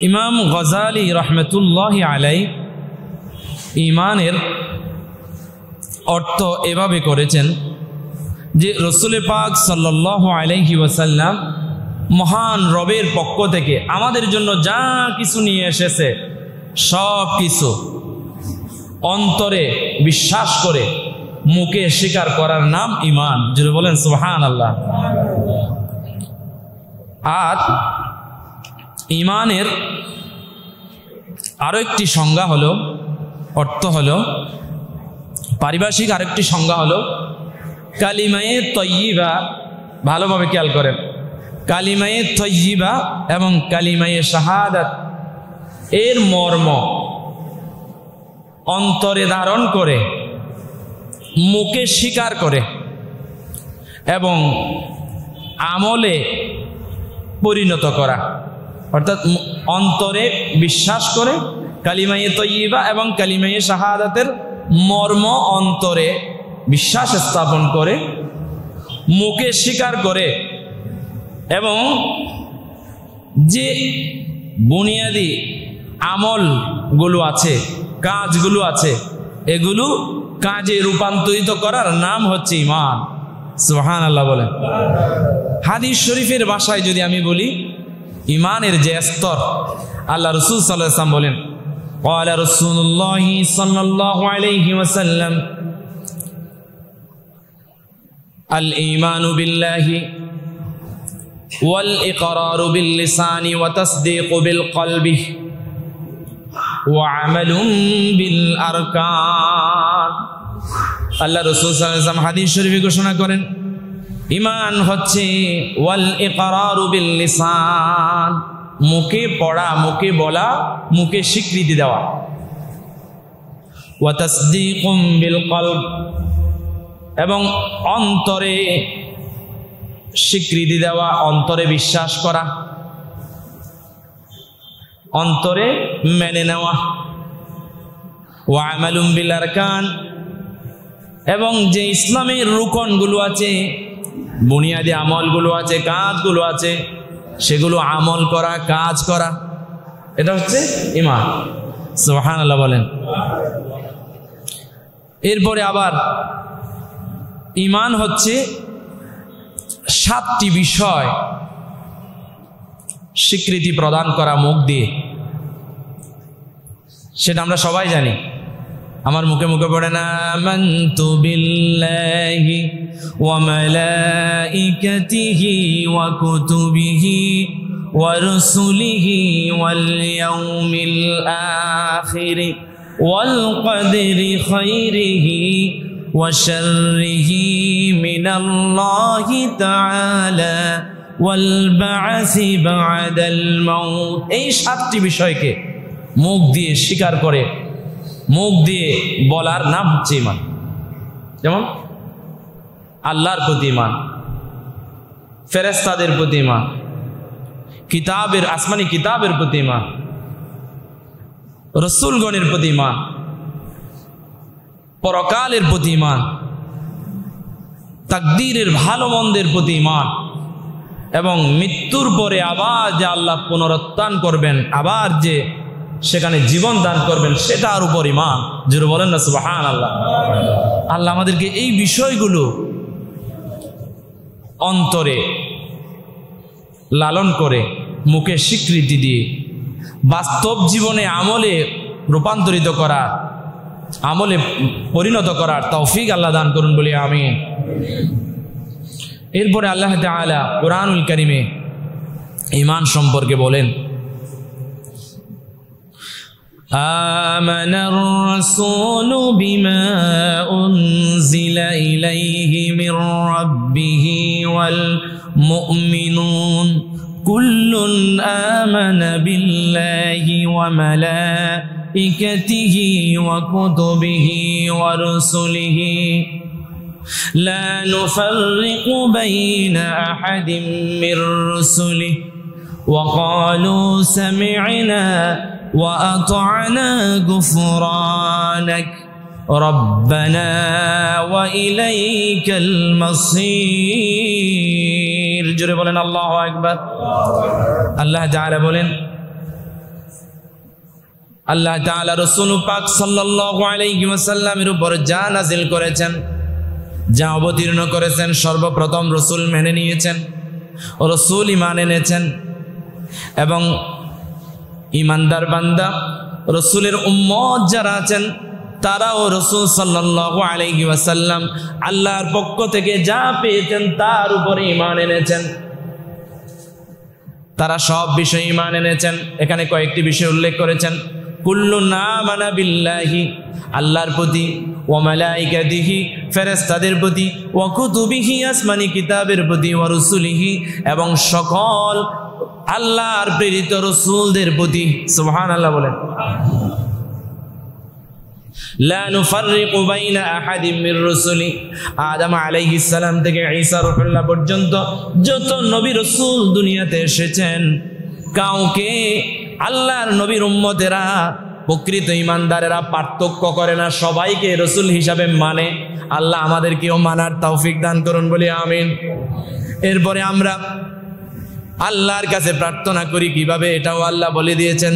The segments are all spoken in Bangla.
ইমাম গজালি রহমতুল্লাহি আলাই ঈমানের অর্থ এভাবে করেছেন যে রসুল পাক সাল্লাল্লাহু আলাইহি ওয়াসাল্লাম মহান রবের পক্ষ থেকে আমাদের জন্য যা কিছু নিয়ে এসেছে সব কিছু অন্তরে বিশ্বাস করে মুখে স্বীকার করার নাম ঈমান। যদি বলেন সুবহানাল্লাহ। আর ঈমানের আরো একটি সংজ্ঞা হলো, অর্থ হলো, পারিভাষিক আরেকটি সংজ্ঞা হলো কালিমায়ে তয়্যিবা। ভালোভাবে খেয়াল করেন, কালিমায়ে তয়্যিবা এবং কালিমায়ে শাহাদাত এর মর্ম অন্তরে ধারণ করে মুখে স্বীকার করে এবং আমলে পরিণত করা, অর্থাৎ অন্তরে বিশ্বাস করে কালিমায়ে তয়্যিবা এবং কালিমায়ে শাহাদাতের মর্ম অন্তরে বিশ্বাস স্থাপন করে মুখে স্বীকার করে এবং যে বুনিয়াদি আমলগুলো আছে, কাজগুলো আছে, এগুলো কাজে রূপান্তরিত করার নাম হচ্ছে ঈমান। সুবহানাল্লাহ বলেন। হাদিস শরীফের ভাষায় যদি আমি বলি, ঈমানের যে স্তর, আল্লাহ রাসূল সাল্লাল্লাহু আলাইহি ওয়াসাল্লাম বলেন, ক্বালা রাসূলুল্লাহ সাল্লাল্লাহু আলাইহি ওয়াসাল্লাম আল ঈমানু বিল্লাহি ওয়াল ইকরারু বিল লিসানি ওয়া তাসদীকু বিল কলবি ওয়া আমালুন বিল আরকান। আল্লাহ রাসূল সাল্লাল্লাহু আলাইহি ওয়াসাল্লাম হাদিস শরীফে ঘোষণা করেন, ঈমান হচ্ছে ওয়াল ইকরারু বিল লিসান, মুখে পড়া, মুখে বলা, মুখে স্বীকৃতি দেওয়া, ওয়া তাসদীকুম বিল কলব এবং অন্তরে স্বীকৃতি দেওয়া, অন্তরে বিশ্বাস করা, অন্তরে মেনে নেওয়া, ওয়া আমালুম বিল আরকান এবং যে ইসলামের রুকনগুলো আছে, বুনিয়াদি আমলগুলো আছে, কাজগুলো আছে, সেগুলো আমল করা, কাজ করা, এটা হচ্ছে ঈমান। সুবহানাল্লাহ বলেন। এরপরে আবার ঈমান হচ্ছে 7টি বিষয় স্বীকৃতি প্রদান করা মুখ দিয়ে, সেটা আমরা সবাই জানি। আমার মুখে মুখে পড়ে না, আমানতু বিল্লাহি ওয়া মালাইকাতিহি ওয়া কুতুবিহি ওয়া রুসুলিহি ওয়াল ইয়াউমিল আখির ওয়াল কদরি খাইরিহি ওয়া শাররিহি মিনাল্লাহি তাআলা ওয়াল বা'সি বা'দাল মাউত। এই 7টি বিষয়কে মুখ দিয়ে স্বীকার করে, মুখ দিয়ে বলার নাম হচ্ছে ঈমান। যেমন আল্লাহর প্রতি ঈমান, ফেরেশতাদের প্রতি ঈমান, কিতাবের, আসমানি কিতাবের প্রতি ঈমান, রাসূলগণের প্রতি ঈমান, পরকালের প্রতি ঈমান, তাকদীরের ভালো মন্দের প্রতি ঈমান এবং মৃত্যুর পরে আবার যে আল্লাহ পুনরুত্থান করবেন, আবার যে সেখানে জীবন দান করবেন, সেটার উপর ঈমান। জোরে বলেন না সুবহানাল্লাহ। আল্লাহ আমাদেরকে এই বিষয়গুলো অন্তরে লালন করে মুখে স্বীকৃতি দিয়ে বাস্তব জীবনে আমলে রূপান্তরিত করার, আমলে পরিণত করার তৌফিক আল্লাহ দান করুন বলি আমিন। এরপরে আল্লাহ তাআলা কুরআনুল কারীমে ঈমান সম্পর্কে বলেন, আমানার রাসূলু বিমা উনজিলা ইলাইহি মির রাব্বিহি ওয়াল মুমিনুন কুল্লুন আমানা বিল্লাহি ওয়া মালাইকাতিহি ওয়া কুতুবিহি ওয়া রুসুলিহি লা নুফাররিকু বাইনা আহাদিম মির রুসুলিহি ওয়া ক্বালু সামি'না ওয়া আতা'না গুফরানাক রব্বানা ওয়া ইলাইকাল মাসির। জোরে বলেন আল্লাহু আকবার। আল্লাহ তাআলা বলেন, আল্লাহ তাআলা রাসূল পাক সাল্লাল্লাহু আলাইহি ওয়াসাল্লামের উপর যা নাযিল করেছেন, যা অবতীর্ণ করেছেন, সর্বপ্রথম রাসূল মেনে নিয়েছেন, রাসূল ঈমান এনেছেন এবং ঈমানদার বান্দা রাসূলের উম্মত যারা আছেন তারাও রাসূল সাল্লাল্লাহু আলাইহি ওয়াসাল্লাম আল্লাহর পক্ষ থেকে যা পেয়েছেন তার উপরে ঈমান এনেছেন। তারা সব বিষয়ে ঈমান এনেছেন। এখানে কয়েকটি বিষয় উল্লেখ করেছেন। কুল্লুন আমানা বিল্লাহি, আল্লাহর প্রতি, ওয়া মালাইকাতিহি, ফেরেশতাদের প্রতি, ওয়া কুতুবিহি, আসমানি কিতাবের প্রতি, ওয়া রুসুলিহি, এবং সকল আল্লাহর প্রেরিত রাসূলদের প্রতি। সুবহানাল্লাহ বলেন। লা নুফাররিকু বাইনা আহাদিম মির রুসুলি, আদম আলাইহিস সালাম থেকে ঈসা রূহুল্লাহ পর্যন্ত যত নবী রাসূল দুনিয়াতে এসেছেন, কাউকে আল্লাহর নবীর উম্মতেরা, প্রকৃত ঈমানদারেরা পার্থক্য করে না, সবাইকে রাসূল হিসাবে মানে। আল্লাহ আমাদেরকেও মানার তৌফিক দান করুন, বলি আমিন। এরপরে আমরা আল্লাহর কাছে প্রার্থনা করি কিভাবে, এটাও আল্লাহ বলে দিয়েছেন।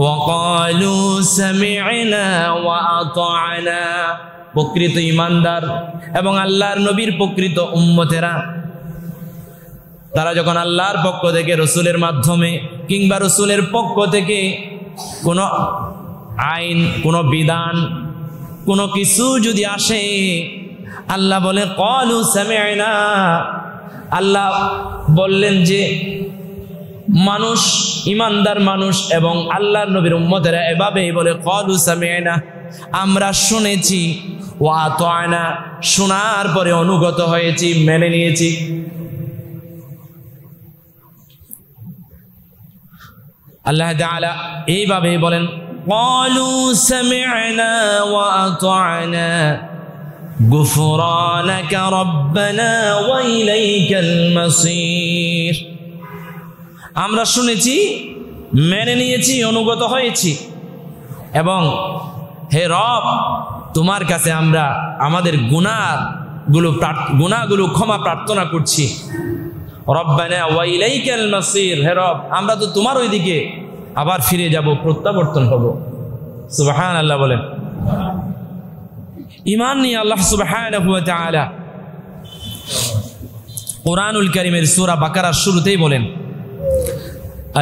ওয়াকালু সামি'না ওয়া আতা'না, প্রকৃত ঈমানদার এবং আল্লাহর নবীর প্রকৃত উম্মতেরা তারা যখন আল্লাহর পক্ষ থেকে রাসূলের মাধ্যমে কিংবা রাসূলের পক্ষ থেকে কোনো আইন, কোনো বিধান, কোনো কিছু যদি আসে, আল্লাহ বলে ক্বালু সামি'না। আল্লাহ বললেন যে মানুষ, ঈমানদার মানুষ এবং আল্লাহর নবীর উম্মতেরা এভাবেই বলে, ক্বালু সামি'না, আমরা শুনেছি, ওয়া আতা'না, শোনার পরে অনুগত হয়েছি, মেনে নিয়েছি। আল্লাহ তাআলা এইভাবেই বলেন, ক্বালু সামি'না ওয়া আতা'না গুফরানাকা রাব্বানা ওয়া ইলাইকাল মাসীর। আমরা শুনেছি, মেনে নিয়েছি, অনুগত হয়েছি এবং হে রব, তোমার কাছে আমরা আমাদের গুনাহগুলো ক্ষমা প্রার্থনা করছি। রব্বানা ওয়া ইলাইকাল মাসীর, হে রব, আমরা তো তোমার ওইদিকে আবার ফিরে যাব, প্রত্যাবর্তন হব। সুবহানাল্লাহ বলেন। ঈমান নিয়ে আল্লাহ সুবহানাহু ওয়া তাআলা কুরআনুল কারীমের সূরা বাকারার শুরুতেই বলেন,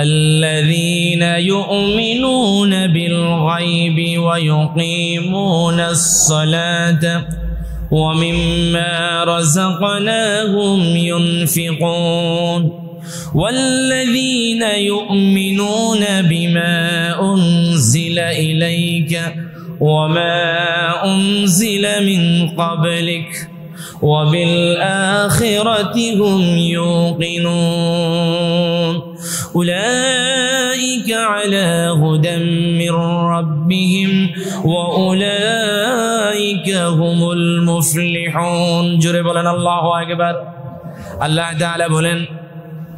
الذين يؤمنون بالغيب ويقيمون الصلاة ومما رزقناهم ينفقون والذين يؤمنون بما أنزل إليك وما أنزل من قبلك وبالآخرة هم يوقنون أولئك على هدى من ربهم وأولئك هم المفلحون জোরে বলেন আল্লাহু আকবার। আল্লাহ তাআলা বলেন,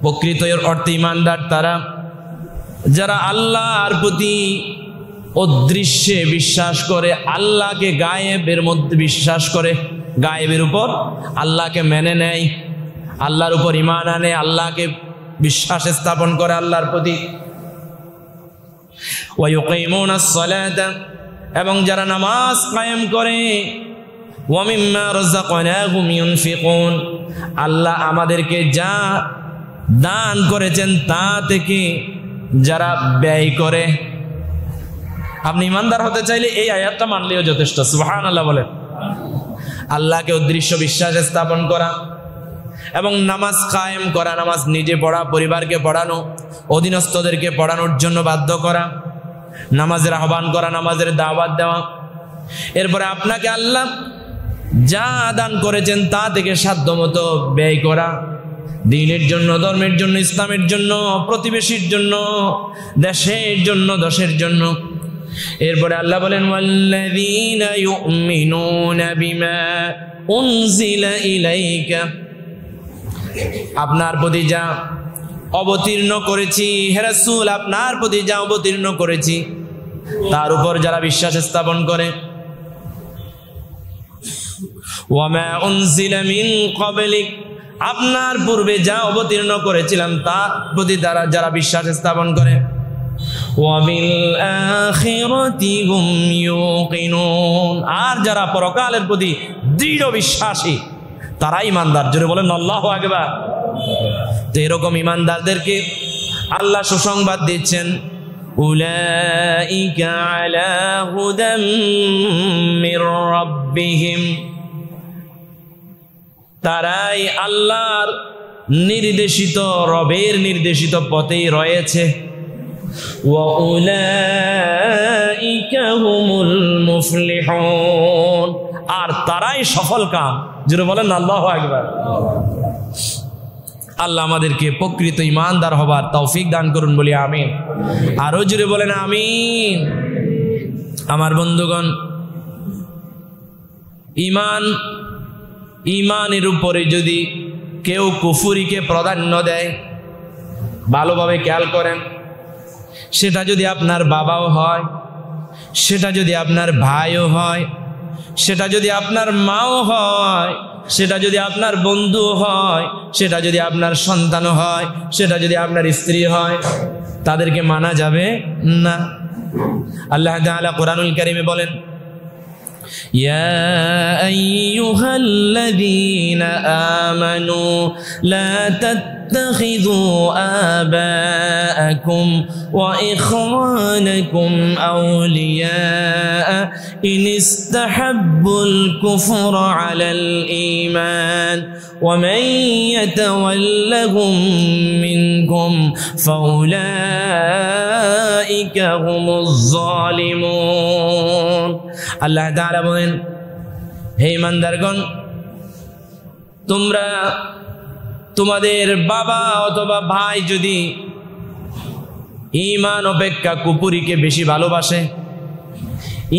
প্রকৃত অর্থে ঈমানদার তারা যারা আল্লাহর প্রতি অদৃশ্যে বিশ্বাস করে, আল্লাহকে গায়েবের মধ্যে বিশ্বাস করে, গায়েবের উপর আল্লাহকে মেনে নেয়, আল্লাহর উপর ঈমান আনে, আল্লাহকে বিশ্বাস স্থাপন করে আল্লাহর প্রতি। ওয়া ইউকিমুনাস সালাতা, এবং যারা নামাজ কায়েম করে, ওয়া মিম্মা রাযাকনাহুম ইউনফিকুন, আল্লাহ আমাদেরকে যা দান করেছেন তা থেকে যারা ব্যয় করে। আপনি ঈমানদার হতে চাইলে এই আয়াতটা মানলেও যথেষ্ট। সুবহানাল্লাহ বলেন। আল্লাহকে অদৃশ্য বিশ্বাস স্থাপন করা এবং নামাজ কায়েম করা, নামাজ নিজে পড়া, পরিবারকে পড়ানো, অধীনস্থদেরকে পড়ানোর জন্য বাধ্য করা, নামাজের আহ্বান করা, নামাজের দাওয়াত দেওয়া। এরপরে আপনাকে আল্লাহ যা দান করেছেন তা থেকে সাধ্যমতো ব্যয় করা, দ্বীনের জন্য, ধর্মের জন্য, ইসলামের জন্য, প্রতিবেশীর জন্য, দেশের জন্য, দশের জন্য। এরপরে আল্লাহ বলেন, ওয়াল্লাযীনা ইউমিনুনা বিমা উনজিলা ইলাইকা, আপনার প্রতি যা অবতীর্ণ করেছি, হে রাসূল, আপনার প্রতি যা অবতীর্ণ করেছি তার উপর যারা বিশ্বাস স্থাপন করে। ওয়ামা উনজিলা মিন ক্বাবলিক, আপনার পূর্বে যা অবতীর্ণ করেছিলাম তার প্রতি যারা বিশ্বাস স্থাপন করে। وبالآخرة هم يوقنون। আর যারা পরকালের প্রতি দৃঢ় বিশ্বাসী তারা ঈমানদার। জোরে বলেন আল্লাহু আকবার। তো এরকম ঈমানদারদেরকে আল্লাহ সুসংবাদ দিচ্ছেন, উলাইকা আলা হুদাম মির রাব্বিহিম, তারাই আল্লাহর নির্দেশিত, রবের নির্দেশিত পথেই রয়েছে। ওয়া উলাইকা হুমুল মুফলিহুন, আর তারাই সফল কাম। যারা বলেন আল্লাহু আকবার। আল্লাহ আমাদেরকে প্রকৃত ঈমানদার হবার তৌফিক দান করুন বলি আমিন। আরো জোরে বলেন আমিন। আমার বন্ধুগণ, ঈমানের উপরে যদি কেউ কুফরিকে প্রাধান্য দেয়, ভালোভাবে খেয়াল করেন, সেটা যদি আপনার বাবাও হয়, সেটা যদি আপনার ভাইও হয়, সেটা যদি আপনার মাও হয়, সেটা যদি আপনার বন্ধু হয়, সেটা যদি আপনার সন্তানও হয়, সেটা যদি আপনার স্ত্রী হয়, তাদেরকে মানা যাবে না। আল্লাহ তাআলা কোরআনুল কারীমে বলেন, ইয়া আইয়ুহাল্লাযীনা আমানু লা تتخذوا آباءكم وإخوانكم أولياء إن استحبوا الكفر على الإيمان ومن يتولهم منكم فأولئك هم الظالمون। আল্লাহ তাআলা বলেন, হে ঈমানদারগণ, তোমরা তোমাদের বাবা অথবা ভাই যদি ঈমান অপেক্ষা কুফরিকে বেশি ভালোবাসে,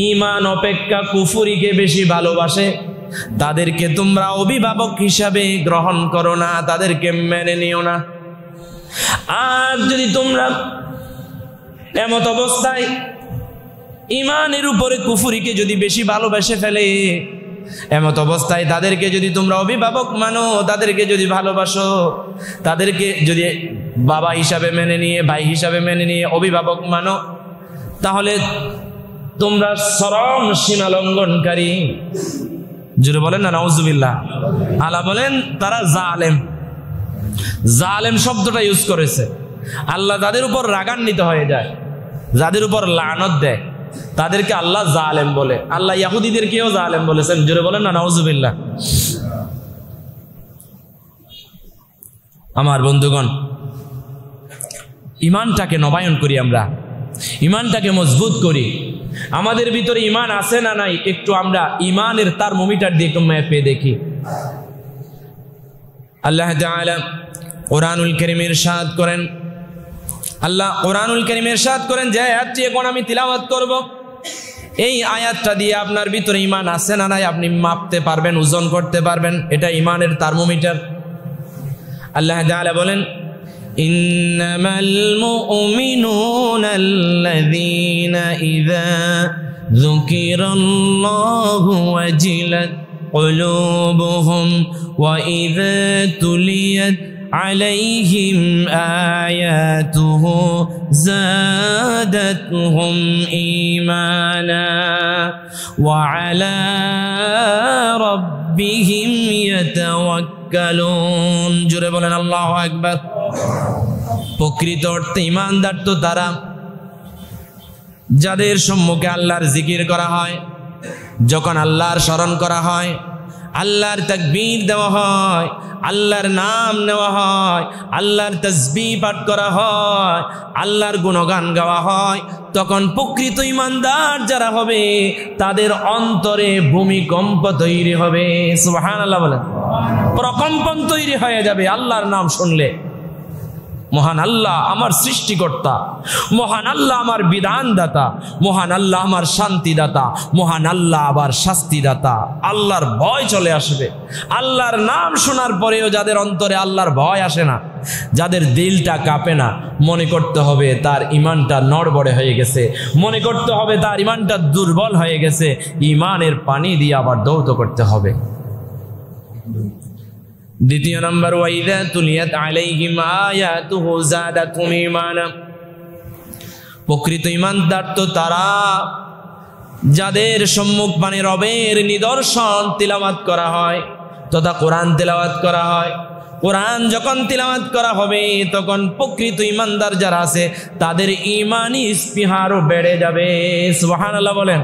ঈমান অপেক্ষা কুফরিকে বেশি ভালোবাসে, তাদেরকে তোমরা অভিভাবক হিসাবে গ্রহণ করো না, তাদেরকে মেনে নিও না। আর যদি তোমরা এমত অবস্থায় ঈমানের উপরে কুফরিকে যদি বেশি ভালোবেসে ফেলে, এমত অবস্থায় তাদেরকে যদি তোমরা অভিভাবক মানো, তাদেরকে যদি ভালোবাসো, তাদেরকে যদি বাবা হিসাবে মেনে নিয়ে, ভাই হিসাবে মেনে নিয়ে অভিভাবক মানো, তাহলে তোমরা চরম সীমা লঙ্ঘনকারী। জোরে বলেন না নাউজুবিল্লাহ। আল্লাহ বলেন তারা জালেম। জালেম শব্দটা ইউজ করেছে। আল্লাহ যাদের উপর রাগান্বিত হয়ে যায়, যাদের উপর লানত দেয়, তাদেরকে আল্লাহ জালেম বলে। আল্লাহ ইহুদিদেরকেও জালেম বলেছেন। জোরে বলেন না নাউজুবিল্লাহ। আমার বন্ধুগণ, ঈমানটাকে নবায়ন করি, আমরা ঈমানটাকে মজবুত করি। আমাদের ভিতরে ঈমান আছে না নাই, একটু আমরা ঈমানের থার্মোমিটার দিয়ে একটু মেপে দেখি। আল্লাহ তাআলা কোরআনুল কারীমে ইরশাদ করেন, আল্লাহ কোরআনুল কারীমে ইরশাদ করেন যে আয়াতটি এখন আমি তিলাওয়াত করব, এই আয়াতটা দিয়ে আপনার ভিতরে ঈমান আছে না নাই আপনি মাপতে পারবেন, ওজন করতে পারবেন। এটা ঈমানের থার্মোমিটার। আল্লাহ তাআলা বলেন, ইন্নামাল মুমিনুনা আল্লাযীনা ইযা যুকিরাল্লাহু ওয়াজিলাত কুলুবুহুম ওয়া ইযা তুলিয়াত عليهم آياته زادتهم إيمانا وعلى ربهم يتوكلون। জোরে বলেন আল্লাহু আকবার। প্রকৃত অর্থে ঈমানদার তো তারা যাদের সম্মুখে আল্লাহর জিকির করা হয়, যখন আল্লাহর স্মরণ করা হয়, আল্লাহর তাকবীর দেওয়া হয়, আল্লাহর নাম নেওয়া হয়, আল্লাহর তাসবিহ পাঠ করা হয়, আল্লাহর গুণগান গাওয়া হয়, তখন প্রকৃত ঈমানদার যারা হবে তাদের অন্তরে ভূমিকম্প তৈরি হবে। সুবহানাল্লাহ বলেন। প্রকম্পন তৈরি হয়ে যাবে আল্লাহর নাম শুনলে। মহান আল্লাহ আমার সৃষ্টিকর্তা, মহান আল্লাহ আমার বিধানদাতা, মহান আল্লাহ আমার শান্তিদাতা, মহান আল্লাহ আবার শাস্তিদাতা। আল্লাহর ভয় চলে আসবে। আল্লাহর নাম শোনার পরেও যাদের অন্তরে আল্লাহর ভয় আসে না, যাদের দিলটা কাঁপে না, মনে করতে হবে তার ঈমানটা নড়বড়ে হয়ে গেছে, মনে করতে হবে তার ঈমানটা দুর্বল হয়ে গেছে। ঈমানের পানি দিয়ে আবার দৌত করতে হবে। দ্বিতীয় নম্বর, ওয়াইদা তুলিয়াত আলাইহিম আয়াতুহু যাদাতুহুম ঈমানা। প্রকৃত ঈমানদার তো তারা যাদের সম্মুখ মানে রবের নিদর্শন তিলাওয়াত করা হয় তথা কোরআন তিলাওয়াত করা হয়। কোরআন যখন তিলাওয়াত করা হবে তখন প্রকৃত ঈমানদার যারা আছে তাদের ঈমানি স্পৃহা আরো বেড়ে যাবে। সুবহানাল্লাহ বলেন।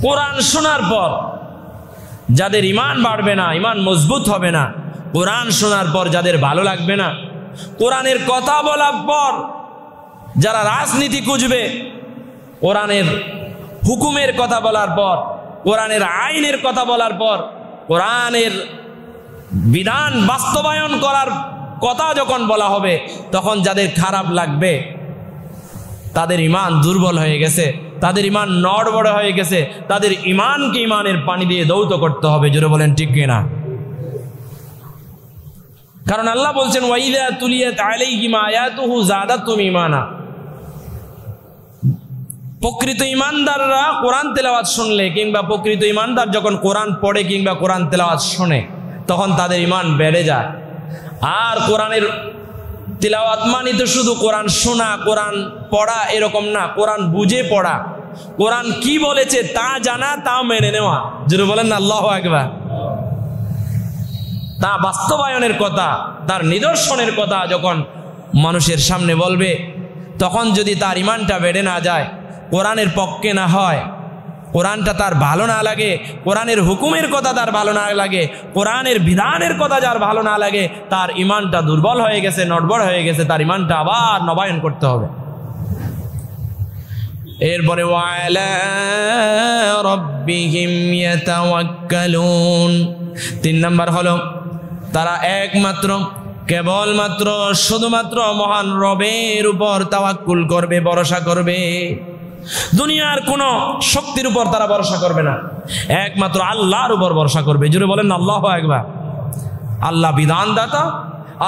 কোরআন শোনার পর যাদের ঈমান বাড়বে না, ঈমান মজবুত হবে না, কোরআন শোনার পর যাদের ভালো লাগবে না, কোরআনের কথা বলার পর যারা রাজনীতি খুঁজবে, কোরআনের হুকুমের কথা বলার পর, কোরআনের আইনের কথা বলার পর, কোরআনের বিধান বাস্তবায়ন করার কথা যখন বলা হবে তখন যাদের খারাপ লাগবে তাদের ঈমান দুর্বল হয়ে গেছে, তাদের ঈমান নড়বড়ে হয়ে গেছে, তাদের ঈমানকে ঈমানের পানি দিয়ে ধৌত করতে হবে। জোরে বলেন ঠিক কিনা? কারণ আল্লাহ বলছেন ওয়াইদা তুলিয়াত আলাইহিম আয়াতুহু যাদাতুহুম ঈমানা। প্রকৃত ঈমানদাররা কোরআন তেলাওয়াত শুনলে কিংবা প্রকৃত ঈমানদার যখন কোরআন পড়ে কিংবা কোরআন তেলাওয়াত শোনে তখন তাদের ঈমান বেড়ে যায়। আর কোরআনের তিলাওয়াত মানে তো শুধু কোরআন শোনা, কোরআন পড়া এরকম না, কোরআন বুঝে পড়া, কোরআন কি বলেছে তা জানা, তা মেনে নেওয়া। যদি বলেন না আল্লাহু আকবার। তা বাস্তবায়নের কথা, তার নিদর্শনের কথা যখন মানুষের সামনে বলবে তখন যদি তার ঈমানটা বেড়ে না যায়, কোরআনের পক্ষে না হয়, কোরআনটা তার ভালো না লাগে, কোরআনের হুকুমের কথা তার ভালো না লাগে, কোরআনের বিধানের কথা যার ভালো না লাগে, তার ঈমানটা দুর্বল হয়ে গেছে, নড়বড় হয়ে গেছে, তার ঈমানটা আবার নবায়ন করতে হবে। এরপরে ওয়ালা রাব্বিহিম ইয়াতাওয়াক্কালুন, 3 নাম্বার হলো তারা একমাত্র কেবলমাত্র শুধুমাত্র মহান রবের উপর তাওয়াক্কুল করবে, ভরসা করবে। দুনিয়ার কোন শক্তির উপর তারা ভরসা করবে না, একমাত্র আল্লাহর উপর ভরসা করবে। জোরে বলেন আল্লাহু আকবার। আল্লাহ বিধান দাতা,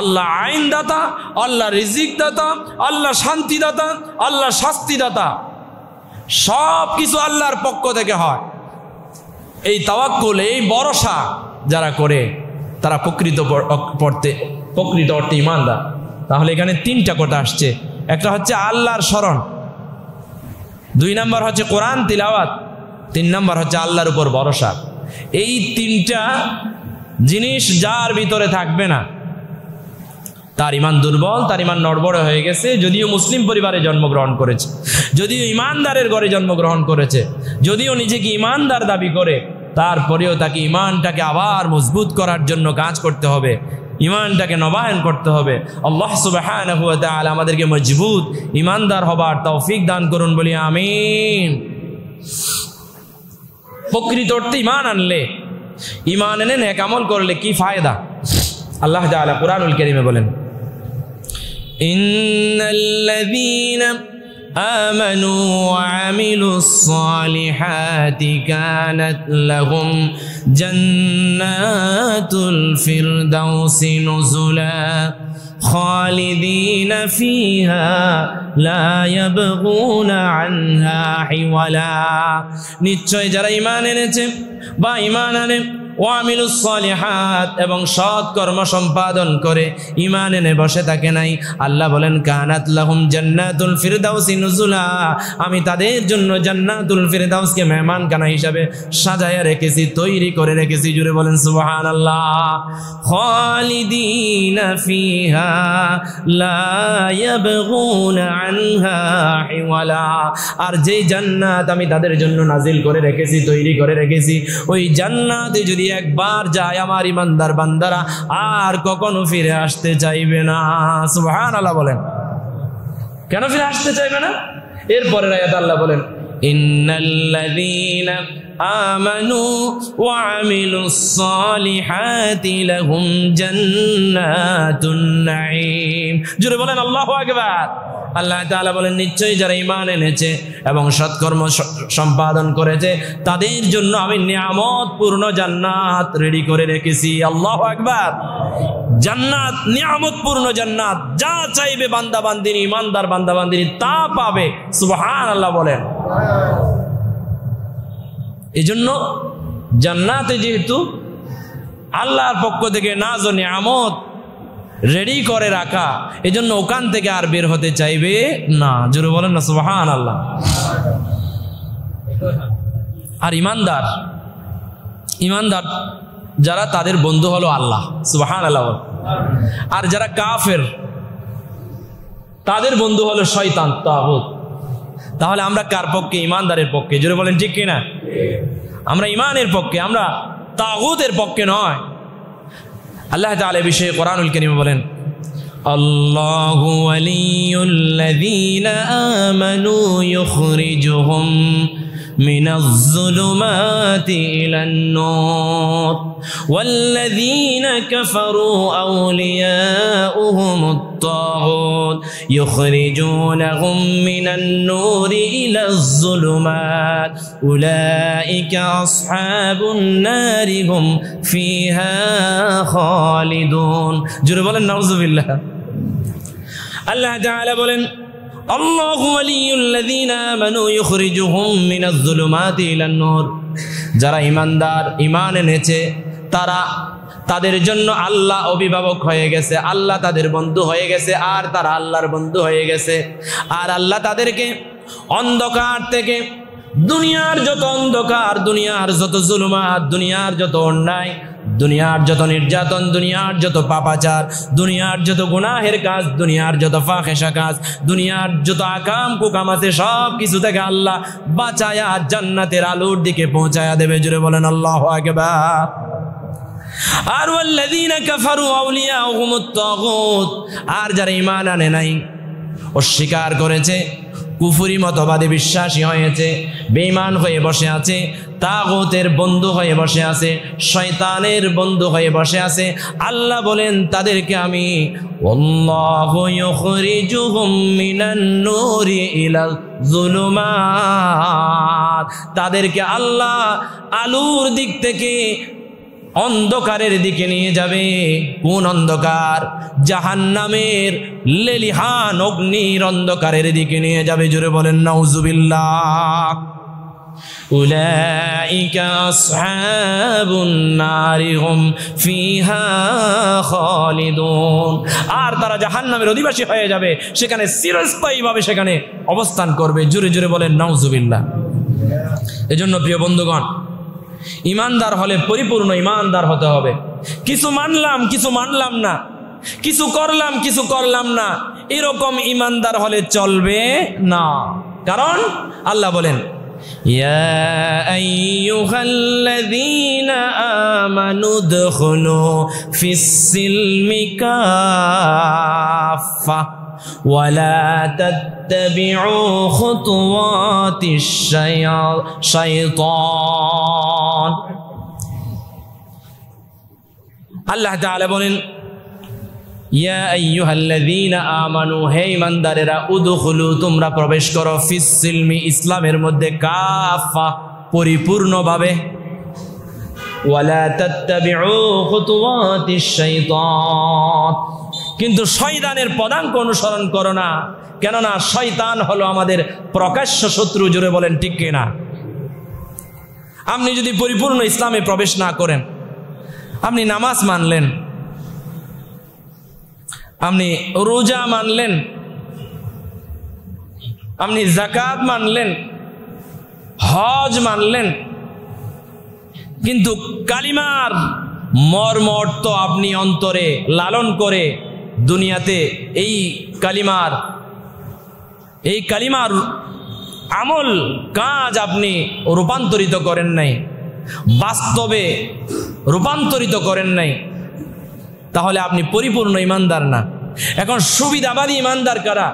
আল্লাহ আইন দাতা, আল্লাহ রিজিক দাতা, আল্লাহ শান্তি দাতা, আল্লাহ শাস্তি দাতা, সব কিছু আল্লাহর পক্ষ থেকে হয়। এই তাওয়াক্কুল, এই ভরসা যারা করে তারা প্রকৃত অর্থে ঈমানদার। তাহলে এখানে 3টা কথা আসছে। একটা হচ্ছে আল্লাহর স্মরণ, 2 নাম্বার হচ্ছে কোরআন তিলাওয়াত, 3 নাম্বার হচ্ছে আল্লাহর উপর ভরসা। এই 3টা জিনিস যার ভিতরে থাকবে না তার ঈমান দুর্বল, তার ঈমান নড়বড়ে হয়ে গেছে। যদিও মুসলিম পরিবারে জন্মগ্রহণ করেছে, যদিও ঈমানদারের ঘরে জন্মগ্রহণ করেছে, যদিও নিজেকে ঈমানদার দাবি করে, তারপরেও তাকে ঈমানটাকে আবার মজবুত করার জন্য কাজ করতে হবে, ঈমানটাকে নবায়ন করতে হবে। আল্লাহ সুবহানাহু ওয়া তাআলা আমাদেরকে মজবুত ঈমানদার হবার তৌফিক দান করুন, বলি আমিন। প্রকৃত অর্থে ঈমান আনলে, ঈমান এনে নেক আমল করলে কি ফায়দা? আল্লাহ তাআলা কুরআনুল কারীমে বলেন, ইন্নাল্লাযীনা আমানু ওয়া আমিলুস সালিহাতি কানাত লাহুম জান্নাতুল ফিরদাউসি নুজুলা খালিদিনা ফিহা লা ইয়াবগুনা আনহা হিওয়ালা। নিশ্চয় যারা ঈমান এনেছে বা ঈমান আনে ওয়ামিলুস সালিহাত এবং সৎ কর্ম সম্পাদন করে, ঈমান এনে বসে থাকে নাই, আল্লাহ বলেন কানাত লাহুম জান্নাতুল ফিরদাউসি নুজুলা, আমি তাদের জন্য জান্নাতুল ফিরদাউসকে মেহমানখানা হিসাবে সাজায়া রেখেছি, তৈরি করে রেখেছি। জুড়ে বলেন সুবহানাল্লাহ। খালিদিনা ফিহা লা ইয়াবগুনা আনহা হিওয়ালা, আর যেই জান্নাত আমি তাদের জন্য নাজিল করে রেখেছি, তৈরি করে রেখেছি, ওই জান্নাতে যদি একবার যায় আমার ঈমানদার বান্দারা আর কখনো ফিরে আসতে চাইবে না। সুবহানাল্লাহ বলেন। কেন ফিরে আসতে চাইবে না? এরপরের আয়াতে আল্লাহ বলেন, ইন্নাল্লাযীনা আমানু ওয়া আমিলুস সালিহাতি লাহুম জান্নাতুন নাঈম। জোরে বলেন আল্লাহু আকবার। আল্লাহ তাআলা বলেন নিশ্চয়ই যারা ঈমান এনেছে এবং সৎকর্ম সম্পাদন করেছে তাদের জন্য আমি নিয়ামত পূর্ণ জান্নাত রেডি করে রেখেছি। আল্লাহু আকবার। জান্নাত, নিয়ামত পূর্ণ জান্নাত, যা চাইবে বান্দা বান্দিনী, ঈমানদার বান্দা বান্দিনী তা পাবে। সুবহানাল্লাহ বলেন। এজন্য জান্নাতে যেহেতু আল্লাহর পক্ষ থেকে নাজ ও নিয়ামত রেডি করে রাখা, এজন্য ওখান থেকে আর বের হতে চাইবে না। জোরে বলেন না সুবহানাল্লাহ। আর ইমানদার যারা, তাদের বন্ধু হলো আল্লাহ, সুবহানাল্লাহ। আর যারা কাফের, তাদের বন্ধু হলো শয়তান, তাগুত। তাহলে আমরা কার পক্ষে? ইমানদারের পক্ষে। জোরে বলেন ঠিক কিনা? আমরা ইমানের পক্ষে, আমরা তাগুতের পক্ষে নয়। আল্লাহ তাআলা এই বিষয়ে কোরআনুল কারীমে বলেন, আল্লাহু ওয়ালিয়ুল্লাযীনা আমানু ইউখরিজুহুম মিনাজ যুলুমাতি ইলান নূর ওয়াল্লাযীনা কাফারু আউলিয়াউহুমুত তাগুত ইউখরিজুনাহুম মিনান নূরি ইলাজ যুলুমাত উলাইকা আসহাবুন নারি হুম ফিহা খালিদুন। জোরে বলেন নাউযুবিল্লাহ। আল্লাহ তাআলা বলেন, আল্লাহু ওয়ালিয়ুল্লাযীনা আমানু ইউখরিজুহুম মিনাজ যুলুমাতি ইলান নূর। যারা ইমানদার, ঈমান এনেছে, তাদের জন্য আল্লাহ অভিভাবক হয়ে গেছে, আল্লাহ তাদের বন্ধু হয়ে গেছে, আর তারা আল্লাহর বন্ধু হয়ে গেছে। আর আল্লাহ তাদেরকে অন্ধকার থেকে, দুনিয়ার যত অন্ধকার, দুনিয়ার যত জুলুমাত, দুনিয়ার যত অন্যায়, দুনিয়ার যত নির্যাতন, দুনিয়ার যত পাপাচার, দুনিয়ার যত গুনাহের কাজ, দুনিয়ার যত ফাহিশা কাজ, দুনিয়ার যত আকাম কুকাম আছে, সব কিছু থেকে আল্লাহ বাঁচায়া জান্নাতের আলোর দিকে পৌঁছায়া দেবে। জুড়ে বলেন আল্লাহু আকবার। আর ওয়াল্লাযীনা কাফারু আউলিয়াউহুমুত তাগুত। আর যারা ঈমান আনে নাই, অস্বীকার করেছে, কুফরি মতবাদে বিশ্বাসী হয়েছে, বেঈমান হয়ে বসে আছে, তাগুতের বন্ধু হয়ে বসে আছে, শয়তানের বন্ধু হয়ে বসে আছে, আল্লাহ বলেন তাদেরকে আমি আল্লাহু ইউখরিজুহুম মিনান নূরি ইলাল যুলুমাত, তাদেরকে আল্লাহ আলোর দিক থেকে অন্ধকারের দিকে নিয়ে যাবে। কোন অন্ধকার? জাহান্নামের লেলিহান অগ্নির অন্ধকারের দিকে নিয়ে যাবে। জোরে বলেন নাউযুবিল্লাহ। উলাইকা আসহাবুন নারি হুম ফিহা খালিদুন। আর তারা জাহান্নামের অধিবাসী হয়ে যাবে, সেখানে চিরস্থায়ীভাবে সেখানে অবস্থান করবে। জোরে জোরে বলেন নাউযুবিল্লাহ। এজন্য প্রিয় বন্ধুগণ, ইমানদার হলে পরিপূর্ণ ইমানদার হতে হবে। কিছু মানলাম, কিছু মানলাম না, কিছু করলাম, কিছু করলাম না, এরকম ইমানদার হলে চলবে না। কারণ আল্লাহ বলেন, ইয়া আইয়ুহাল্লাযীনা আমানু দুখুলু ফিস-সিলমি কাফা ওয়ালা তাত্তাবিউ খুতুওয়াতিশ শাইতান। আল্লাহ তাআলা বলেন, ইয়া আইয়ুহাল্লাযীনা আমানু, হে ঈমানদারেরা, উদখুলু, তোমরা প্রবেশ করো, ফিস-সিলমি, ইসলামের মধ্যে, কাফা, পরিপূর্ণভাবে, ওয়ালা তাত্তাবিউ খুতুওয়াতিশ শাইতান, কিন্তু শয়তানের পদাঙ্ক অনুসরণ করো না, কেননা শয়তান হলো আমাদের প্রকাশ্য শত্রু। জোরে বলেন ঠিক কিনা? আপনি যদি পরিপূর্ণ ইসলামে প্রবেশ না করেন, আপনি নামাজ মানলেন, আপনি রোজা মানলেন, আপনি যাকাত মানলেন, হজ মানলেন, কিন্তু কালিমার মর্ম অর্থ আপনি অন্তরে লালন করে দুনিয়াতে এই কালিমার আমল কাজ আপনি রূপান্তরিত করেন নাই, বাস্তবে রূপান্তরিত করেন নাই, তাহলে আপনি পরিপূর্ণ ইমানদার না। এখন সুবিধাবাদী ইমানদার কারা?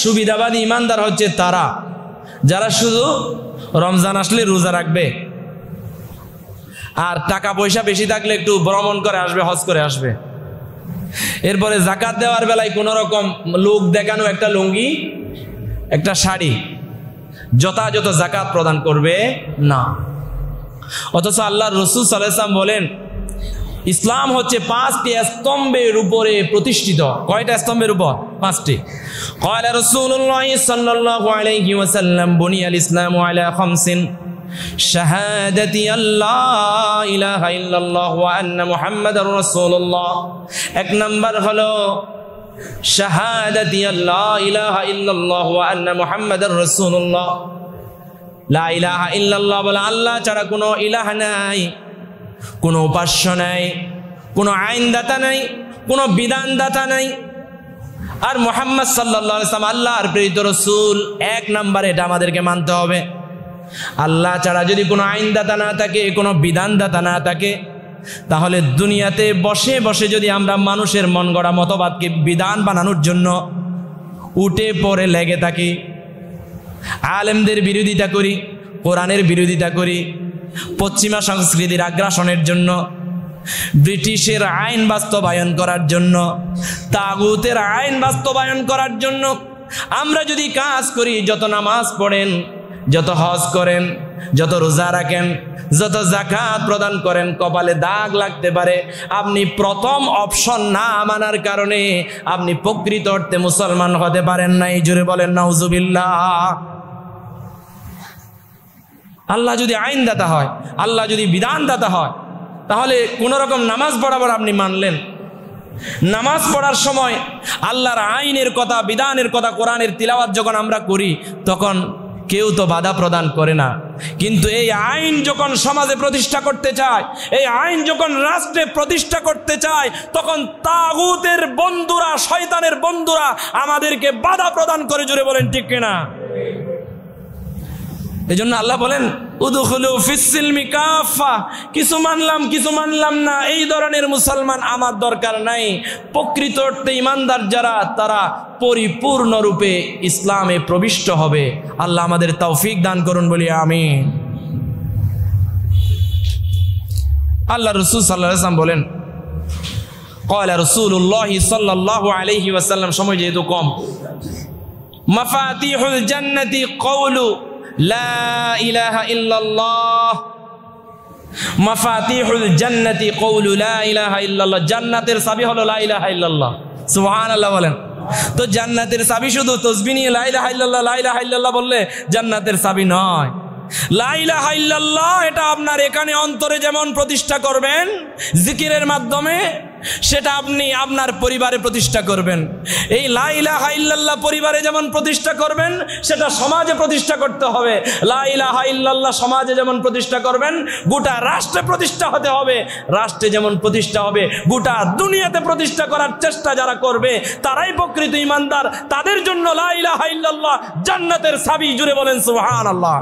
সুবিধাবাদী ইমানদার হচ্ছে তারা যারা শুধু রমজান আসলে রোজা রাখবে, আর টাকা পয়সা বেশি থাকলে একটু ভ্রমণ করে আসবে, হজ করে আসবে, এরপরে যাকাত দেওয়ার বেলায় কোন রকম লোক দেখানো একটা লুঙ্গি, একটা শাড়ি, যথাযথ যাকাত প্রদান করবে না। অথচ আল্লাহর রাসূল সাল্লাল্লাহু আলাইহি ওয়াসাল্লাম বলেন, ইসলাম হচ্ছে 5টি স্তম্ভের উপরে প্রতিষ্ঠিত। কয়টা স্তম্ভের উপর? 5টি। قال رسول الله صلى الله عليه وسلم بني الإسلام على 5 শাহাদাতি আল্লাহ ইলাহা ইল্লাল্লাহ ওয়া আন্না মুহাম্মাদার রাসূলুল্লাহ। এক নাম্বার হলো শাহাদাতি আল্লাহ ইলাহা ইল্লাল্লাহ ওয়া আন্না মুহাম্মাদার রাসূলুল্লাহ। লা ইলাহা ইল্লাল্লাহ বলে আল্লাহ ছাড়া কোনো ইলাহ নাই, কোনো উপাস্য নাই, কোনো আইনদাতা নাই, কোনো বিধানদাতা নাই। আর মুহাম্মদ সাল্লাল্লাহু আলাইহি ওয়াসাল্লাম আল্লাহর প্রেরিত রাসূল। এক নাম্বার এটা আমাদেরকে মানতে হবে। আল্লাহ ছাড়া যদি কোনো আইনদাতা না থাকে, কোনো বিধানদাতা না থাকে, তাহলে দুনিয়াতে বসে বসে যদি আমরা মানুষের মন গড়া মতবাদকে বিধান বানানোর জন্য উঠে পড়ে লেগে থাকি, আলেমদের বিরোধিতা করি, কোরআনের বিরোধিতা করি, পশ্চিমা সংস্কৃতির আগ্রাসনের জন্য, ব্রিটিশের আইন বাস্তবায়ন করার জন্য, তাগুতের আইন বাস্তবায়ন করার জন্য আমরা যদি কাজ করি, যত নামাজ পড়েন, যত হজ করেন, যত রোজা রাখেন, যত যাকাত প্রদান করেন, কপালে দাগ লাগতে পারে। আপনি প্রথম অপশন না মানার কারণে আপনি প্রকৃত অর্থে মুসলমান হতে পারেন নাই। জোরে বলেন নাউজুবিল্লাহ। আল্লাহ যদি আইনদাতা হয়, আল্লাহ যদি বিধানদাতা হয়, তাহলে কোন রকম নামাজ বরাবর আপনি মানলেন। নামাজ পড়ার সময় আল্লাহর আইনের কথা, বিধানের কথা, কোরআনের তিলাওয়াত যখন আমরা করি, তখন কেউ তো বাধা প্রদান করে না। কিন্তু এই আইন যখন সমাজে প্রতিষ্ঠা করতে চায়, এই আইন যখন রাষ্ট্রে প্রতিষ্ঠা করতে চায়, তখন তাগুতের বন্ধুরা, শয়তানের বন্ধুরা আমাদেরকে বাধা প্রদান করে। জোরে বলেন ঠিক কিনা? এই জন্য আল্লাহ বলেন উদখুলু ফিস-সিলমি কাফা, কিছু মানলাম কিছু মানলাম না, এই ধরনের মুসলমান আমার দরকার নাই। প্রকৃত অর্থে ইমানদার যারা, তারা পরিপূর্ণরূপে ইসলামে প্রবিষ্ট হবে। আল্লাহ আমাদের তৌফিক দান করুন বলি আমিন। আল্লাহ রাসূল সাল্লাল্লাহু আলাইহি ওয়াসাল্লাম বলেন, ক্বালা রাসূলুল্লাহ সাল্লাল্লাহু আলাইহি ওয়াসাল্লাম, সময় যেহেতু কম, মাফাতিহুল জান্নাতি কওলু লা ইলাহা ইল্লাল্লাহ। মাফাতিহুল জান্নাতি কওলু লা ইলাহা ইল্লাল্লাহ। জান্নাতের চাবি হলো লা ইলাহা ইল্লাল্লাহ। সুবহানাল্লাহ বলেন। তো জান্নাতের চাবি শুধু তাসবিহ নিয়ে লা ইলাহা ইল্লাল্লাহ, লা ইলাহা ইল্লাল্লাহ বললে জান্নাতের চাবি নয়। লা ইলাহা ইল্লাল্লাহ এটা আপনার এখানে অন্তরে যেমন প্রতিষ্ঠা করবেন জিকিরের মাধ্যমে, সেটা আপনি আপনার পরিবারে প্রতিষ্ঠা করবেন। এই লা ইলাহা ইল্লাল্লাহ পরিবারে যেমন প্রতিষ্ঠা করবেন, সেটা সমাজে প্রতিষ্ঠা করতে হবে। লা ইলাহা ইল্লাল্লাহ সমাজে যেমন প্রতিষ্ঠা করবেন, গোটা রাষ্ট্রে প্রতিষ্ঠা হতে হবে। রাষ্ট্রে যেমন প্রতিষ্ঠা হবে, গোটা দুনিয়াতে প্রতিষ্ঠা করার চেষ্টা যারা করবে, তারাই প্রকৃত ঈমানদার। তাদের জন্য লা ইলাহা ইল্লাল্লাহ জান্নাতের চাবি। জুড়ে বলেন সুবহানাল্লাহ।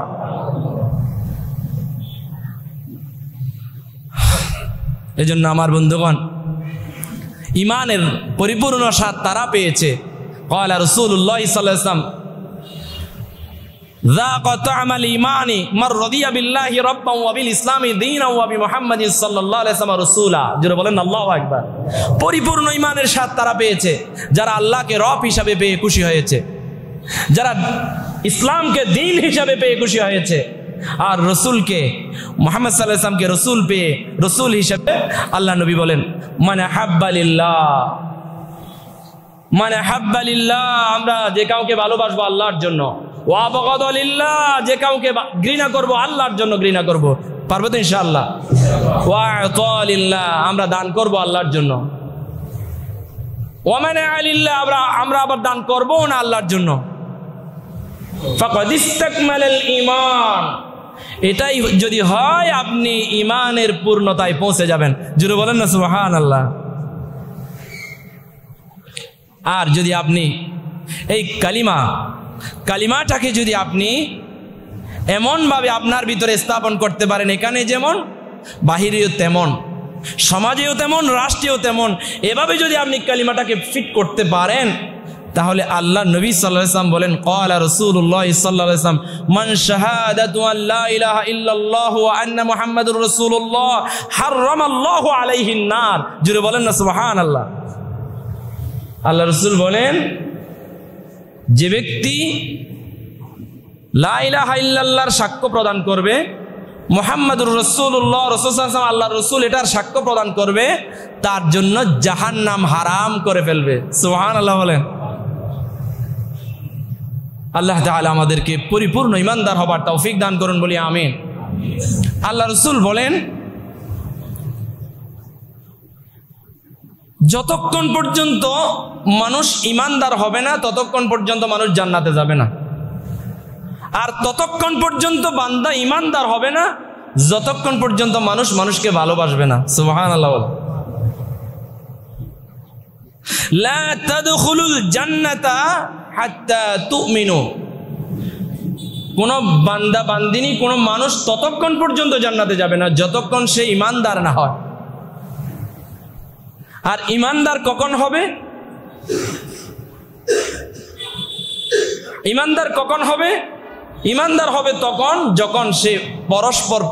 এজন্য আমার বন্ধুগণ, ইমানের পরিপূর্ণ স্বাদ তারা পেয়েছে। ক্বালা রাসূলুল্লাহ সাল্লাল্লাহু আলাইহি ওয়াসাল্লাম, যাকা তা'মাল ঈমানি মান রাদিয়া বিল্লাহি রাব্বান ওয়া বিল ইসলামি দীনান ওয়া বিমুহাম্মাদিন সাল্লাল্লাহু আলাইহি ওয়াসাল্লাম রাসূলা। যারা বলেন আল্লাহু আকবার। পরিপূর্ণ ইমানের স্বাদ তারা পেয়েছে যারা আল্লাহকে রব হিসাবে পেয়ে খুশি হয়েছে, যারা ইসলামকে দ্বীন হিসাবে পেয়ে খুশি হয়েছে, আর রসুলকে, মুহাম্মদ সাল্লাল্লাহু আলাইহি ওয়াসাল্লামকে রসুল পেয়ে রসুল হিসেবে। আল্লাহ নবী বলেন, মানে হাব্বা লিল্লাহ, মানে হাব্বা লিল্লাহ, আমরা যে কাউকে ভালোবাসবো আল্লাহর জন্য, ওয়া বাগাদা লিল্লাহ, যে কাউকে ঘৃণা করব আল্লাহর জন্য ঘৃণা করব। পারবো তো ইনশাআল্লাহ? ওয়া আতা লিল্লাহ, আমরা দান করব আল্লাহর জন্য। ওয়া মানা লিল্লাহ, আমরা আবার দান করব না আল্লাহর জন্য। ফাকাদ ইসতাকমালাল ঈমান, এটাই যদি হয় আপনি ইমানের পূর্ণতায় পৌঁছে যাবেন। জুড়ে বলেন না সুবহানাল্লাহ। আর যদি আপনি এই কালিমাটাকে যদি আপনি এমনভাবে আপনার ভিতরে স্থাপন করতে পারেন, এখানে যেমন বাহিরেও তেমন, সমাজেও তেমন, রাষ্ট্রেও তেমন, এভাবে যদি আপনি কালিমাটাকে ফিট করতে পারেন, তাহলে আল্লাহ নবী সাল্লাল্লাহু আলাইহি ওয়াসাল্লাম বলেন, ক্বালা রাসূলুল্লাহ সাল্লাল্লাহু আলাইহি ওয়াসাল্লাম, মান শাহাদাতু আন লা ইলাহা ইল্লাল্লাহু ওয়া আন্না মুহাম্মাদুর রাসূলুল্লাহ হারামাল্লাহু আলাইহিন নার। জুড়ে বলেন না সুবহানাল্লাহ। আল্লাহ রাসূল বলেন, যে ব্যক্তি লা ইলাহা ইল্লাল্লাহর সাক্ষ্য প্রদান করবে, মুহাম্মাদুর রাসূলুল্লাহ, রাসূল সাল্লাল্লাহু আলাইহি ওয়াসাল্লাম আল্লাহর রাসূল এটার সাক্ষ্য প্রদান করবে, তার জন্য জাহান্নাম হারাম করে ফেলবে। সুবহানাল্লাহ বলেন। আল্লাহ তাআলা আমাদেরকে পরিপূর্ণ ঈমানদার হবার তৌফিক দান করুন বলি আমিন। আল্লাহ রাসূল বলেন, যতক্ষণ পর্যন্ত মানুষ ইমানদার হবে না ততক্ষণ পর্যন্ত মানুষ জান্নাতে যাবে না, আর ততক্ষণ পর্যন্ত বান্দা ইমানদার হবে না যতক্ষণ পর্যন্ত মানুষ মানুষকে ভালোবাসবে না। সুবহানাল্লাহ। লা তাদখুলুল জান্নাতা হাত্তা তুমিনু, কোন বান্দা বান্দিনী কোন মানুষ ততক্ষণ পর্যন্ত জান্নাতে যাবে না যতক্ষণ সে ইমানদার না হয়। আর ইমানদার কখন হবে? ইমানদার কখন হবে? ইমানদার হবে তখন যখন সে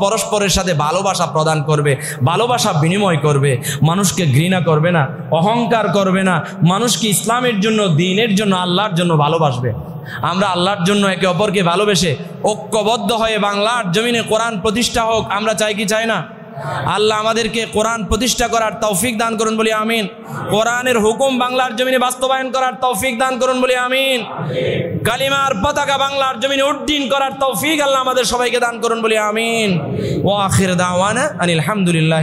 পরস্পরের সাথে ভালোবাসা প্রদান করবে, ভালোবাসা বিনিময় করবে, মানুষকে ঘৃণা করবে না, অহংকার করবে না, মানুষকে ইসলামের জন্য, দ্বীনের জন্য, আল্লাহর জন্য ভালোবাসবে। আমরা আল্লাহর জন্য একে অপরকে ভালোবেসে ঐক্যবদ্ধ হয়ে বাংলার জমিনে কোরআন প্রতিষ্ঠা হোক, আমরা চাই কি চাই না? আল্লাহ আমাদেরকে কোরআন প্রতিষ্ঠা করার তৌফিক দান করুন বলি আমিন। কোরআনের হুকুম বাংলার জমিনে বাস্তবায়ন করার তৌফিক দান করুন বলি আমিন। কালিমার পতাকা বাংলার জমিনে উড্ডীন করার তৌফিক আল্লাহ আমাদের সবাইকে দান করুন বলি আমিন। ওয়া আখির দাওয়ানা আনিল হামদুলিল্লাহ।